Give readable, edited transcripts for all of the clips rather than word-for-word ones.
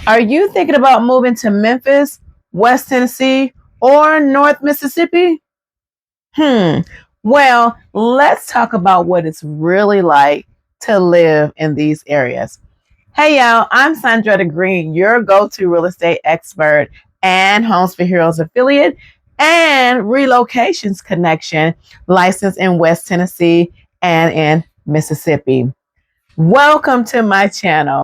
Are you thinking about moving to Memphis, West Tennessee, or North Mississippi? Well, let's talk about what it's really like to live in these areas. Hey, y'all, I'm Sandra Green, your go to real estate expert and Homes for Heroes affiliate and relocations connection licensed in West Tennessee and in Mississippi. Welcome to my channel.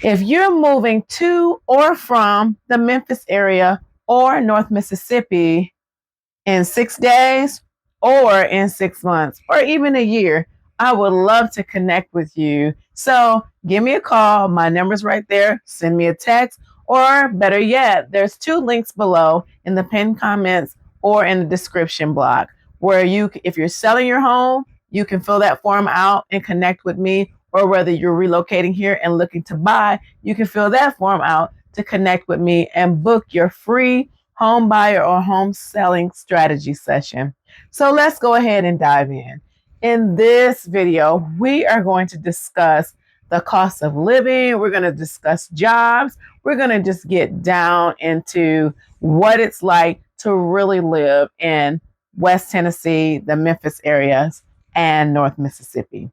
If you're moving to or from the Memphis area or North Mississippi in 6 days or in 6 months or even a year, I would love to connect with you. So give me a call. My number's right there. Send me a text, or better yet, there's 2 links below in the pinned comments or in the description block where if you're selling your home, you can fill that form out and connect with me, or whether you're relocating here and looking to buy, you can fill that form out to connect with me and book your free home buyer or home selling strategy session. So let's go ahead and dive in. In this video, we are going to discuss the cost of living. We're going to discuss jobs. We're going to just get down into what it's like to really live in West Tennessee, the Memphis areas, and North Mississippi.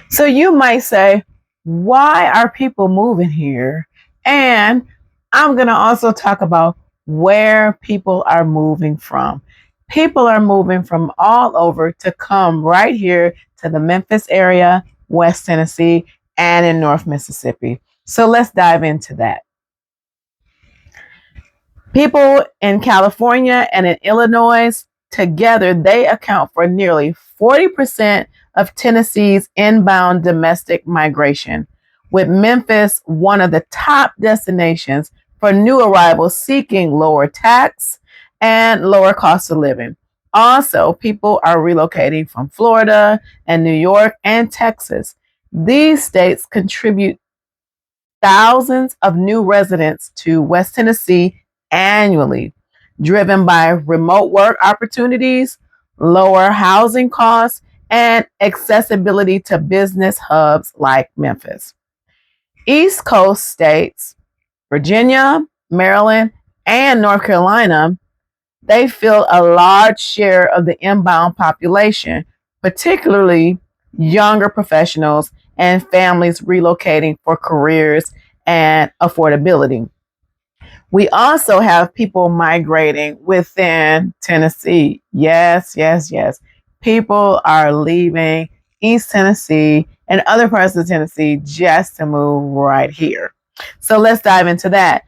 So you might say, why are people moving here? And I'm going to also talk about where people are moving from. People are moving from all over to come right here to the Memphis area, West Tennessee, and in North Mississippi. So let's dive into that. People in California and in Illinois, together, they account for nearly 40% of Tennessee's inbound domestic migration, with Memphis one of the top destinations for new arrivals seeking lower tax and lower cost of living. Also, people are relocating from Florida and New York and Texas. These states contribute thousands of new residents to West Tennessee annually, driven by remote work opportunities, lower housing costs, and accessibility to business hubs like Memphis. East Coast states, Virginia, Maryland, and North Carolina, they fill a large share of the inbound population, particularly younger professionals and families relocating for careers and affordability. We also have people migrating within Tennessee. Yes, yes, yes. People are leaving East Tennessee and other parts of Tennessee just to move right here. So let's dive into that.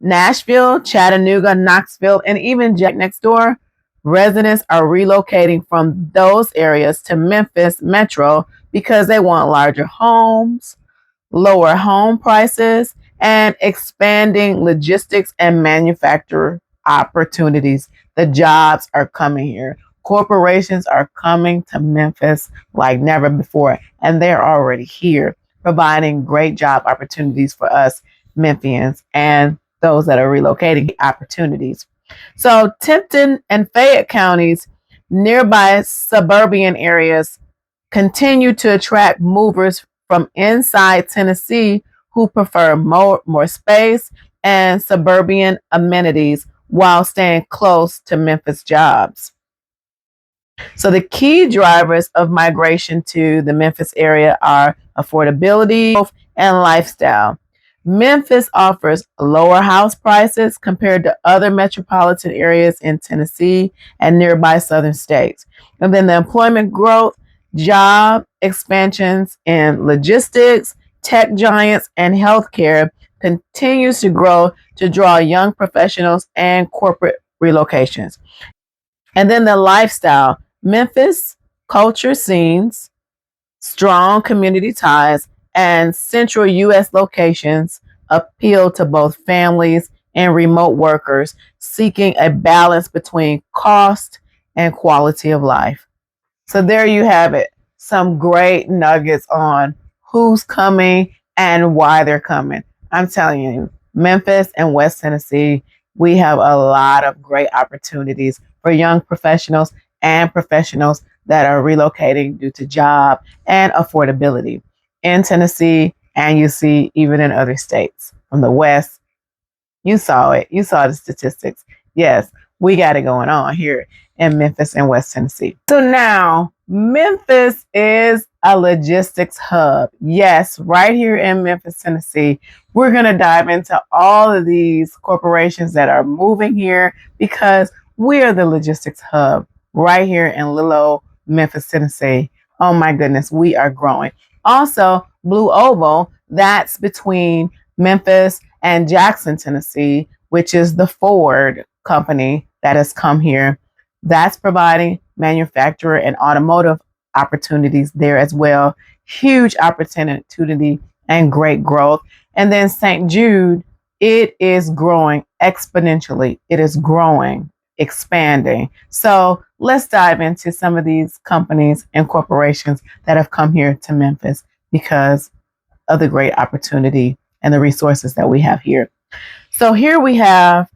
Nashville, Chattanooga, Knoxville, and even Jack next door, residents are relocating from those areas to Memphis Metro because they want larger homes, lower home prices, and expanding logistics and manufacturer opportunities. The jobs are coming here. Corporations are coming to Memphis like never before, and they're already here, providing great job opportunities for us Memphians and those that are relocating opportunities. So Tipton and Fayette counties, nearby suburban areas, continue to attract movers from inside Tennessee who prefer more space and suburban amenities while staying close to Memphis jobs. So the key drivers of migration to the Memphis area are affordability and lifestyle. Memphis offers lower house prices compared to other metropolitan areas in Tennessee and nearby southern states. And then the employment growth, job expansions in logistics, tech giants, and healthcare continues to grow to draw young professionals and corporate relocations. And then the lifestyle, Memphis culture scenes, strong community ties, and central U.S. locations appeal to both families and remote workers seeking a balance between cost and quality of life. So there you have it. Some great nuggets on who's coming and why they're coming. I'm telling you, Memphis and West Tennessee, we have a lot of great opportunities for young professionals and professionals that are relocating due to job and affordability in Tennessee, and you see even in other states from the West. You saw it. You saw the statistics. Yes, we got it going on here in Memphis and West Tennessee. So now, Memphis is a logistics hub. Yes, right here in Memphis, Tennessee. We're going to dive into all of these corporations that are moving here because we are the logistics hub right here in little old Memphis, Tennessee. Oh my goodness, we are growing. Also, Blue Oval, that's between Memphis and Jackson, Tennessee, which is the Ford company that has come here. That's providing manufacturer and automotive opportunities there as well. Huge opportunity and great growth. And then St. Jude, it is growing exponentially. It is growing, expanding. So let's dive into some of these companies and corporations that have come here to Memphis because of the great opportunity and the resources that we have here. So here we have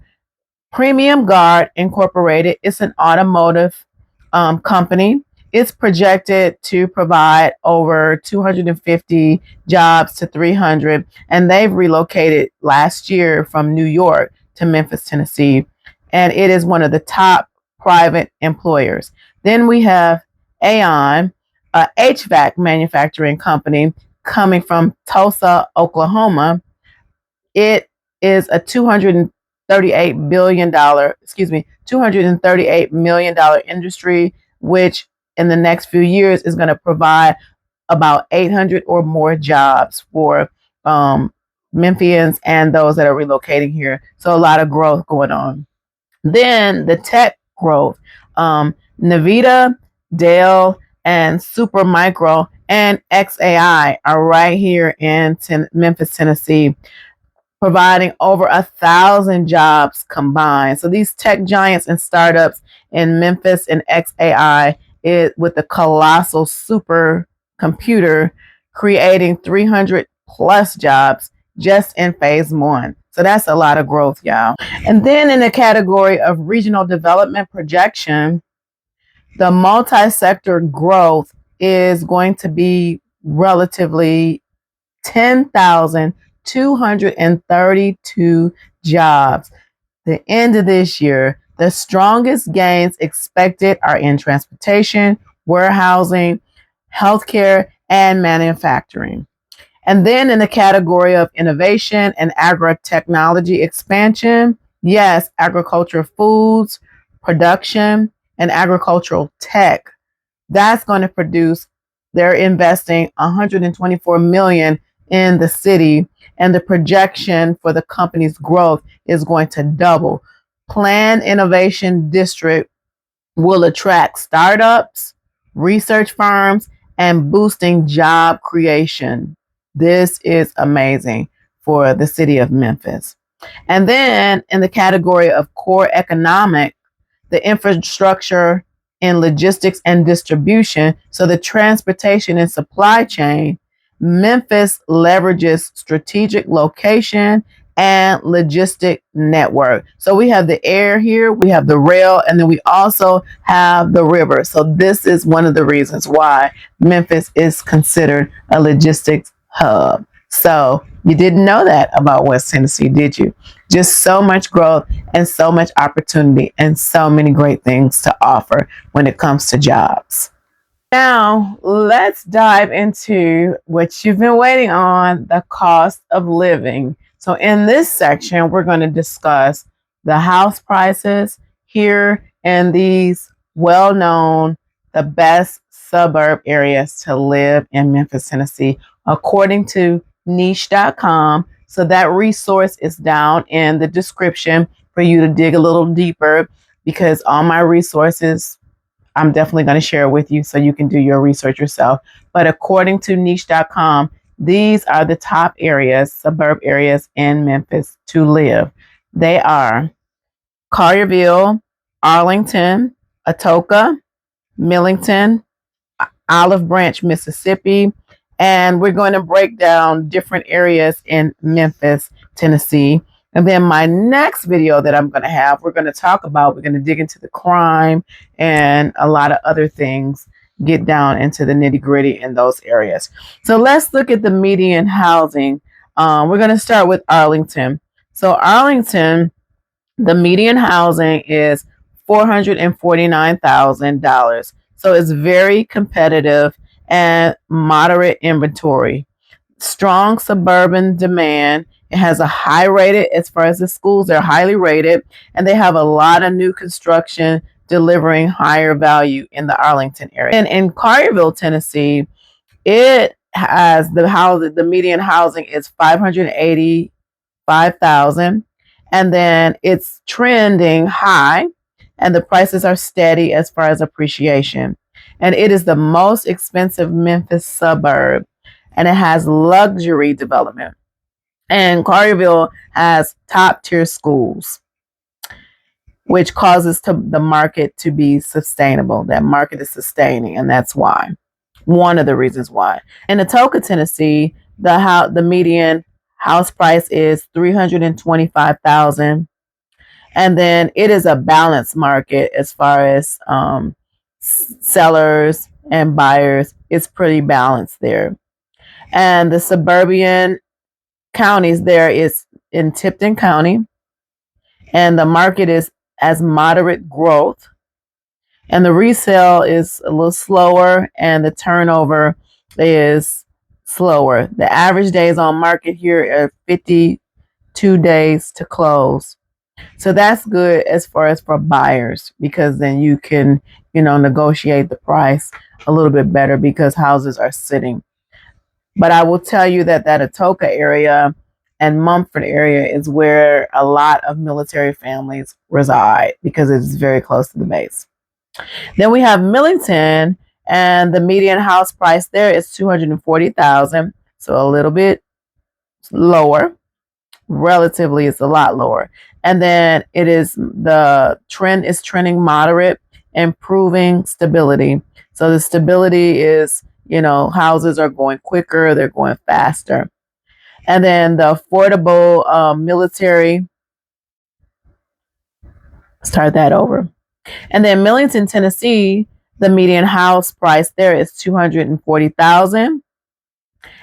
Premium Guard Incorporated. It's an automotive company. It's projected to provide over 250 jobs to 300, and they've relocated last year from New York to Memphis, Tennessee, and it is one of the top private employers. Then we have Aon, a HVAC manufacturing company coming from Tulsa, Oklahoma. It is a $238 million industry, which in the next few years is going to provide about 800 or more jobs for Memphians and those that are relocating here. So a lot of growth going on. Then the tech growth, Navita, Dell, and Supermicro and XAI are right here in Memphis, Tennessee, providing over 1,000 jobs combined. So these tech giants and startups in Memphis and XAI with the colossal supercomputer creating 300 plus jobs just in phase one. So that's a lot of growth, y'all. And then in the category of regional development projection, the multi-sector growth is going to be relatively 10,232 jobs. The end of this year, the strongest gains expected are in transportation, warehousing, healthcare, and manufacturing. And then in the category of innovation and agri-technology expansion, yes, agriculture foods, production, and agricultural tech. That's going to produce, they're investing 124 million in the city, and the projection for the company's growth is going to double. Planned Innovation District will attract startups, research firms, and boosting job creation. This is amazing for the city of Memphis. And then in the category of core economic, the infrastructure in logistics and distribution, so the transportation and supply chain, Memphis leverages strategic location and logistic network. So we have the air here, we have the rail, and then we also have the river. So this is one of the reasons why Memphis is considered a logistics hub. So you didn't know that about West Tennessee, did you? Just so much growth and so much opportunity and so many great things to offer when it comes to jobs. Now, let's dive into what you've been waiting on, the cost of living. So in this section, we're going to discuss the house prices here in these well-known, the best suburb areas to live in Memphis, Tennessee, according to niche.com. So that resource is down in the description for you to dig a little deeper, because all my resources I'm definitely going to share with you so you can do your research yourself. But according to niche.com, these are the top areas, suburb areas in Memphis to live. They are Collierville, Arlington, Atoka, Millington, Olive Branch, Mississippi. And we're going to break down different areas in Memphis, Tennessee. And then my next video that I'm going to have, we're going to dig into the crime and a lot of other things, get down into the nitty gritty in those areas. So let's look at the median housing. We're going to start with Arlington. So Arlington, the median housing is $449,000. So it's very competitive and moderate inventory. Strong suburban demand. It has a high rated, as far as the schools, they're highly rated, and they have a lot of new construction delivering higher value in the Arlington area. And in Collierville, Tennessee, it has the median housing is 585,000, and then it's trending high, and the prices are steady as far as appreciation. And it is the most expensive Memphis suburb, and it has luxury development. And Collierville has top tier schools, which causes the market to be sustainable. That market is sustaining, and that's why. One of the reasons why. In Atoka, Tennessee, the median house price is $325,000, and then it is a balanced market as far as sellers and buyers. It's pretty balanced there. And the suburban counties there is in Tipton County, and the market is as moderate growth, and the resale is a little slower, and the turnover is slower. The average days on market here are 52 days to close. So that's good as far as for buyers, because then you can, negotiate the price a little bit better because houses are sitting. But I will tell you that Atoka area and Mumford area is where a lot of military families reside because it's very close to the base. Then we have Millington, and the median house price there is $240,000, so a little bit lower. Relatively, it's a lot lower. And then the trend is trending moderate, improving stability. So the stability is, houses are going quicker, they're going faster. And then the affordable military, start that over. And then Millington, Tennessee, the median house price there is $240,000,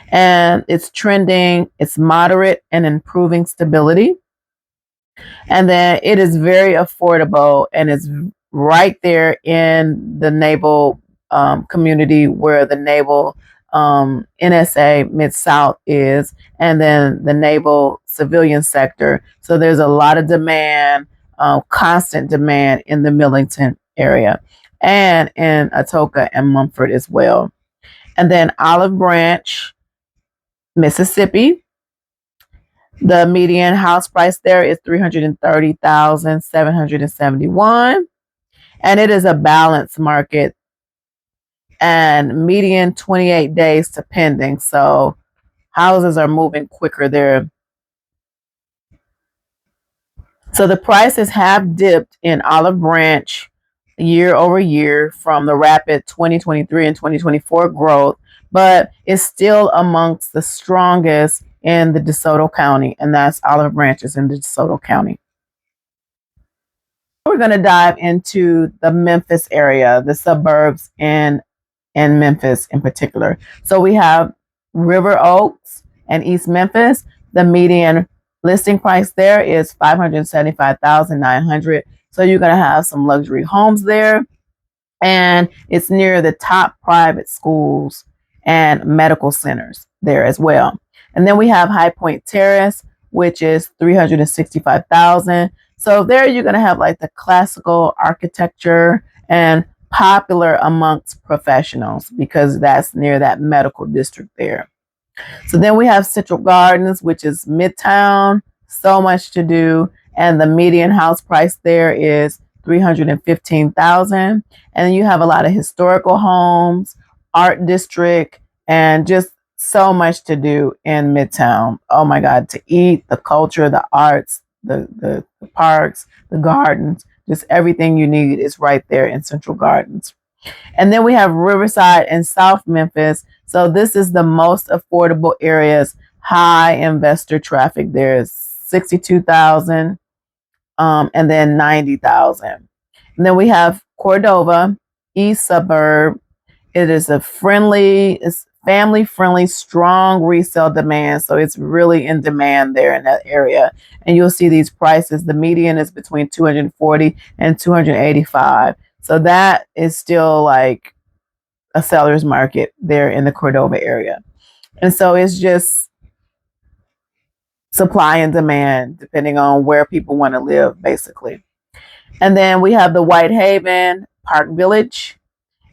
and it's trending, it's moderate and improving stability. And then it is very affordable, and it's right there in the naval community where the naval NSA Mid-South is, and then the naval civilian sector. So there's a lot of demand, constant demand in the Millington area and in Atoka and Mumford as well. And then Olive Branch, Mississippi, the median house price there is $330,771, and it is a balanced market, and median 28 days to pending. So houses are moving quicker there. So the prices have dipped in Olive Branch year over year from the rapid 2023 and 2024 growth, but it's still amongst the strongest in the DeSoto County, and that's Olive Branch is in the DeSoto County. We're going to dive into the Memphis area, the suburbs in Memphis in particular. So we have River Oaks and East Memphis. The median listing price there is $575,900. So you're going to have some luxury homes there, and it's near the top private schools and medical centers there as well. And then we have High Point Terrace, which is $365,000. So there you're going to have like the classical architecture and popular amongst professionals because that's near that medical district there. So then we have Central Gardens, which is Midtown, so much to do, and the median house price there is $315,000. And you have a lot of historical homes, art district, and just so much to do in Midtown. Oh my God, to eat, the culture, the arts, the parks, the gardens, just everything you need is right there in Central Gardens. And then we have Riverside and South Memphis. So this is the most affordable areas, high investor traffic. There's 62,000, and then 90,000. And then we have Cordova, East Suburb. It is it's family friendly, strong resale demand. So it's really in demand there in that area. And you'll see these prices. The median is between 240 and 285. So that is still like a seller's market there in the Cordova area. And so it's just supply and demand depending on where people want to live, basically. And then we have the Whitehaven Park Village,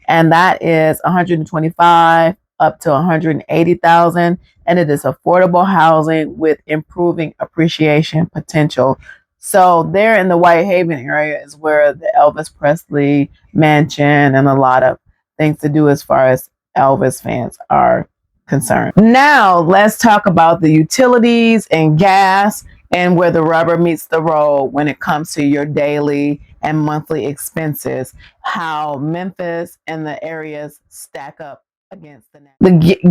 and that is 125 up to 180,000, and it is affordable housing with improving appreciation potential. So there in the Whitehaven area is where the Elvis Presley mansion and a lot of things to do as far as Elvis fans are concerned. Now let's talk about the utilities and gas and where the rubber meets the road when it comes to your daily and monthly expenses, how Memphis and the areas stack up against the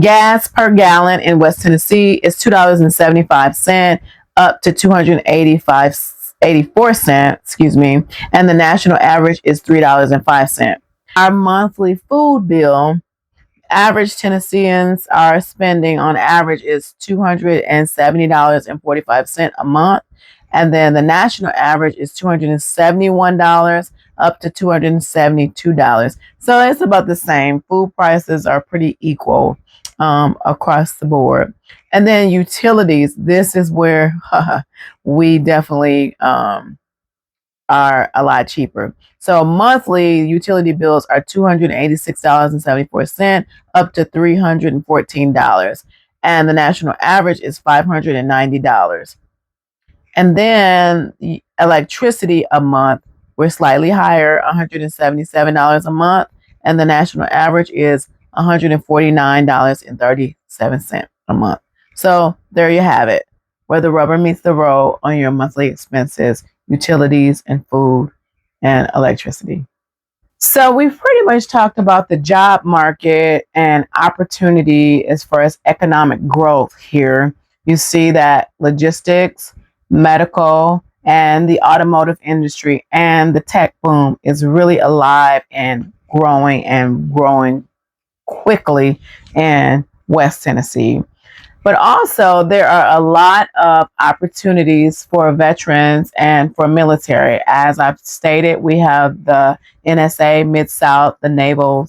gas per gallon in West Tennessee is $2.75 up to 285.84, excuse me, and the national average is $3.05. Our monthly food bill, average Tennesseans are spending on average is $270.45 a month. And then the national average is $271 up to $272. So it's about the same. Food prices are pretty equal across the board. And then utilities, this is where we definitely are a lot cheaper. So monthly utility bills are $286.74 up to $314. And the national average is $590. And then electricity a month, we're slightly higher, $177 a month. And the national average is $149.37 a month. So there you have it, where the rubber meets the road on your monthly expenses, utilities and food and electricity. So we've pretty much talked about the job market and opportunity as far as economic growth here. You see that logistics, medical, and the automotive industry and the tech boom is really alive and growing quickly in West Tennessee. But also, there are a lot of opportunities for veterans and for military. As I've stated, we have the NSA Mid South, the naval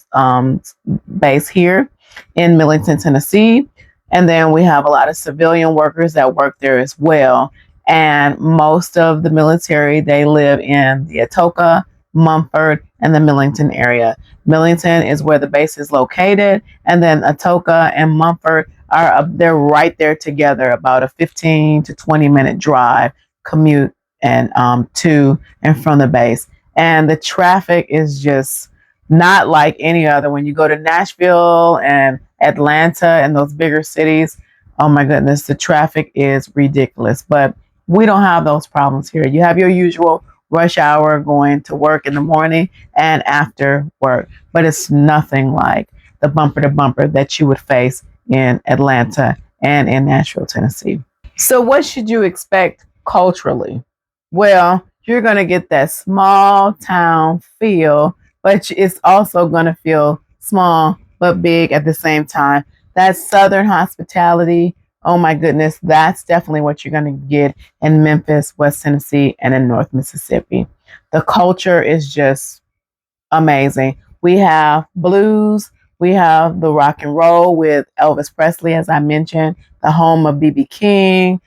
base here in Millington, Tennessee. And then we have a lot of civilian workers that work there as well. And most of the military, they live in the Atoka, Mumford, and the Millington area. Millington is where the base is located, and then Atoka and Mumford they're right there together, about a 15 to 20-minute drive commute and to and from the base. And the traffic is just not like any other. When you go to Nashville and Atlanta and those bigger cities, oh my goodness, the traffic is ridiculous. But we don't have those problems here. You have your usual rush hour going to work in the morning and after work, but it's nothing like the bumper to bumper that you would face in Atlanta and in Nashville, Tennessee. So what should you expect culturally? Well, you're going to get that small town feel, but it's also going to feel small but big at the same time. That Southern hospitality, oh my goodness, that's definitely what you're going to get in Memphis, West Tennessee, and in North Mississippi. The culture is just amazing. We have blues, we have the rock and roll with Elvis Presley, as I mentioned, the home of B.B. King,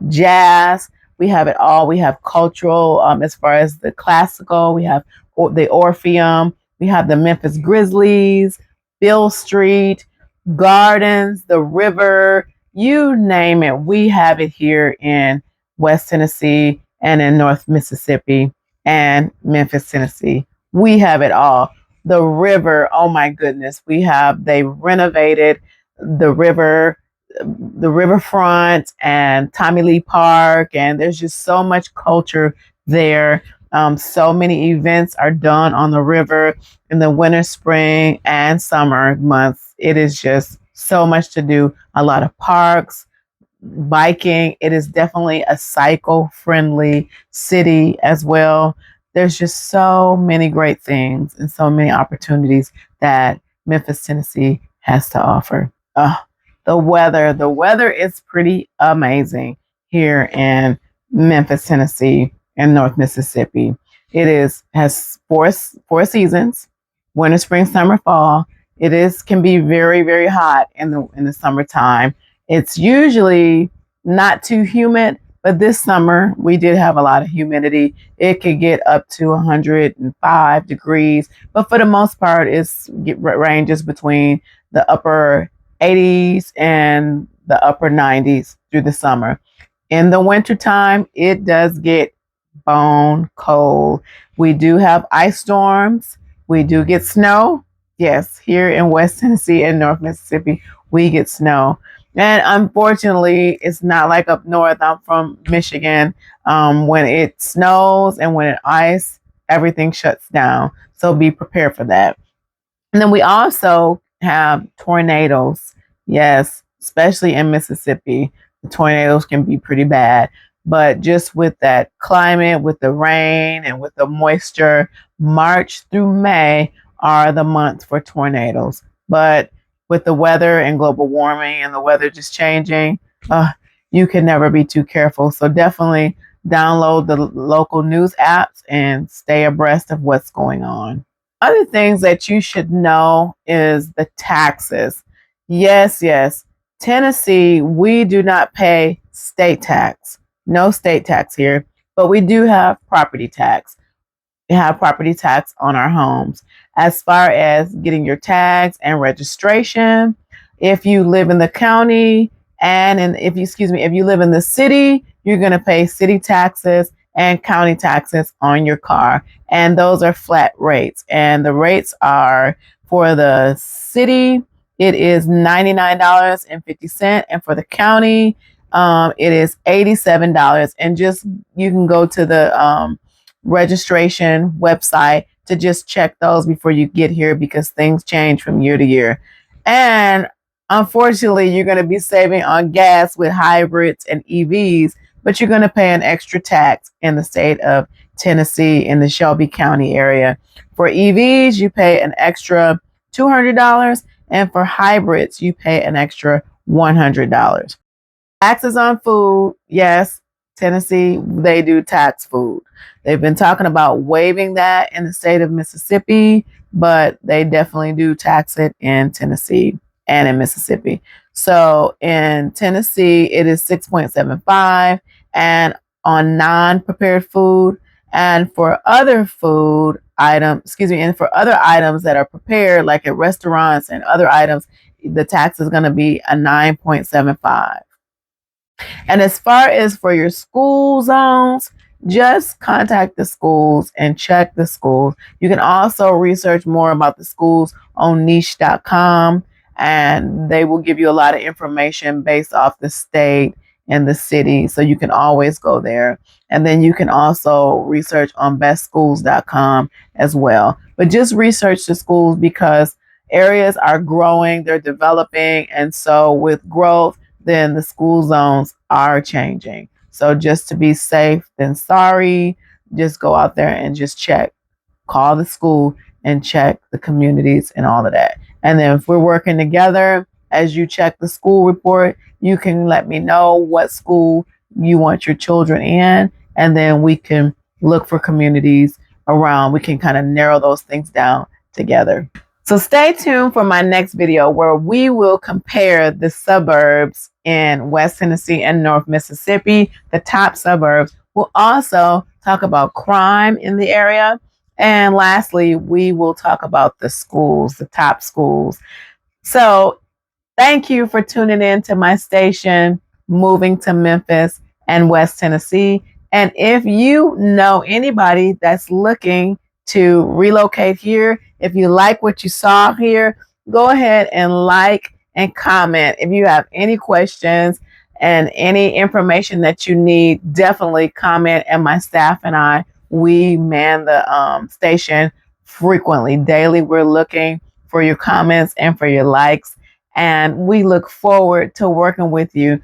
jazz. We have it all. We have cultural, as far as the classical. We have the Orpheum. We have the Memphis Grizzlies, Bill Street, Gardens, the river, you name it. We have it here in West Tennessee and in North Mississippi and Memphis, Tennessee. We have it all. The river, oh my goodness, they renovated the riverfront and Tommy Lee Park, and there's just so much culture there. So many events are done on the river in the winter, spring, and summer months. It is just so much to do. A lot of parks, biking. It is definitely a cycle-friendly city as well. There's just so many great things and so many opportunities that Memphis, Tennessee has to offer. The weather is pretty amazing here in Memphis, Tennessee, and North Mississippi. It is has four seasons: winter, spring, summer, fall. It is can be very hot in the summertime. It's usually not too humid, but this summer we did have a lot of humidity. It could get up to 105 degrees, but for the most part, it ranges between the upper 80s and the upper 90s through the summer. In the wintertime, it does get bone cold. We do have ice storms. We do get snow. Yes, here in West Tennessee and North Mississippi, we get snow. And unfortunately, it's not like up north. I'm from Michigan. When it snows and when it ice, everything shuts down. So be prepared for that. And then we also have tornadoes. Yes, especially in Mississippi, the tornadoes can be pretty bad. But just with that climate, with the rain and with the moisture, March through May are the months for tornadoes. But with the weather and global warming and the weather just changing, uh, you can never be too careful. So definitely download the local news apps and stay abreast of what's going on. Other things that you should know is the taxes. Yes. Tennessee, we do not pay state tax. No state tax here, but we do have property tax. We have property tax on our homes. As far as getting your tags and registration, if you live in the county if you live in the city, you're going to pay city taxes and county taxes on your car. And those are flat rates. And the rates are for the city, it is $99.50. And for the county, it is $87. And just you can go to the registration website to just check those before you get here because things change from year to year. And unfortunately, you're going to be saving on gas with hybrids and EVs, but you're going to pay an extra tax in the state of Tennessee in the Shelby County area. For EVs, you pay an extra $200, and for hybrids, you pay an extra $100. Taxes on food, yes, Tennessee, they do tax food. They've been talking about waiving that in the state of Mississippi, but they definitely do tax it in Tennessee and in Mississippi. So in Tennessee, it is 6.75 and on non-prepared food. And for other food items, and for other items that are prepared, like at restaurants and other items, the tax is going to be a 9.75. And as far as for your school zones, just contact the schools and check the schools. You can also research more about the schools on niche.com, and they will give you a lot of information based off the state and the city. So you can always go there. And then you can also research on bestschools.com as well. But just research the schools because areas are growing, they're developing. And so with growth, then the school zones are changing. So just to be safe than sorry, just go out there and just check. Call the school and check the communities and all of that. And then if we're working together, as you check the school report, you can let me know what school you want your children in, and then we can look for communities around. We can kind of narrow those things down together. So stay tuned for my next video where we will compare the suburbs in West Tennessee and North Mississippi, the top suburbs. We'll also talk about crime in the area. And lastly, we will talk about the schools, the top schools. So thank you for tuning in to my station, Moving to Memphis and West Tennessee. And if you know anybody that's looking to relocate here, if you like what you saw here, go ahead and like and comment. If you have any questions and any information that you need, definitely comment. And my staff and I, we man the station frequently, daily. We're looking for your comments and for your likes. And we look forward to working with you.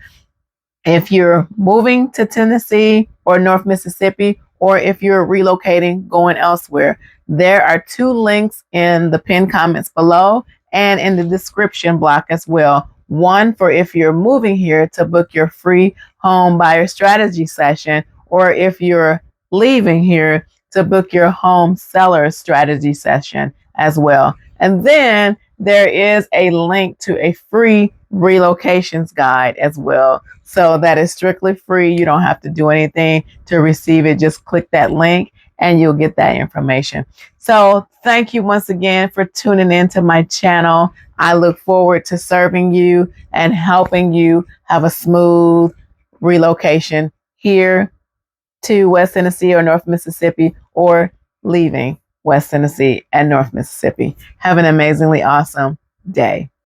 If you're moving to Tennessee or North Mississippi, or if you're relocating, going elsewhere, there are two links in the pinned comments below and in the description block as well. One for if you're moving here to book your free home buyer strategy session, or if you're leaving here to book your home seller strategy session as well. And then there is a link to a free relocations guide as well. So that is strictly free. You don't have to do anything to receive it. Just click that link and you'll get that information. So thank you once again for tuning into my channel. I look forward to serving you and helping you have a smooth relocation here to West Tennessee or North Mississippi, or leaving West Tennessee and North Mississippi. Have an amazingly awesome day.